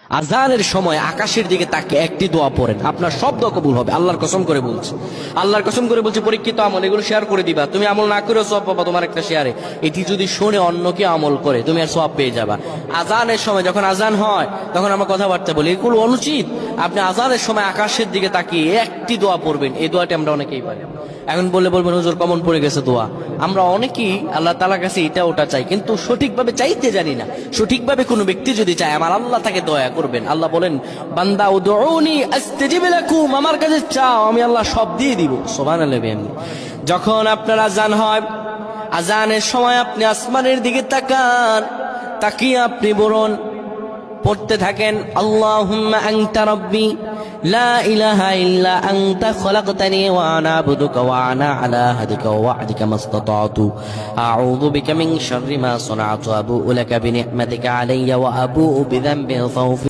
আজানের সময় আকাশের দিকে তাকে একটি দোয়া পড়েন, আপনার সব দোয়া কবুল হবে। আল্লাহর কসম করে বলছে, আল্লাহর কসম করে বলছে, পরীক্ষিত আমল এগুলো শেয়ার করে দিবা। তুমি আমল না করেও সওয়াব পাবা তোমার একটা শেয়ারে। এটি যদি শুনে অন্য কেউ আমল করে তুমি আর সওয়াব পেয়ে যাবা। আজানের সময় যখন আজান হয় তখন আমরা কথাবার্তা বলি, এগুলো অনুচিত। আপনি আজানের সময় আকাশের দিকে তাকিয়ে একটি দোয়া পড়বেন। এই দোয়াটি আমরা অনেকেই পারি। এখন বলবেন হুজুর কমন পড়ে গেছে দোয়া। আমরা অনেকেই আল্লাহ তাআলার কাছে এটা ওটা চাই, কিন্তু সঠিকভাবে চাইতে জানি না। সঠিকভাবে কোনো ব্যক্তি যদি চায় আমার আল্লাহ তাকে দয়া করবেন। আল্লাহ বলেন, বান্দা উদউনি আস্তাজিব লাকুম, আমার কাছে চাও আমি আল্লাহ সব দিয়ে দিব। সুবহানাল্লাহ। যখন আপনার আজান হয়, আজানের সময় আপনি আসমানের দিকে তাকান, তাকিয়ে আপনি বলুন, পড়তে থাকেন, আল্লাহুম্মা আনতা রাব্বি লা ইলাহা ইল্লা আনতা খলাকতানি ওয়া আনা আবদুকা ওয়া আনা আলা আহদিকা ওয়া ওয়া'দিকা মাসতাতা'তু আউযু বিকা মিন শাররি মা সানা'তু আবু'ু লাকা বিনি'মাতিকা আলাইয়া ওয়া আবু'ু বিযানবি ফাগফির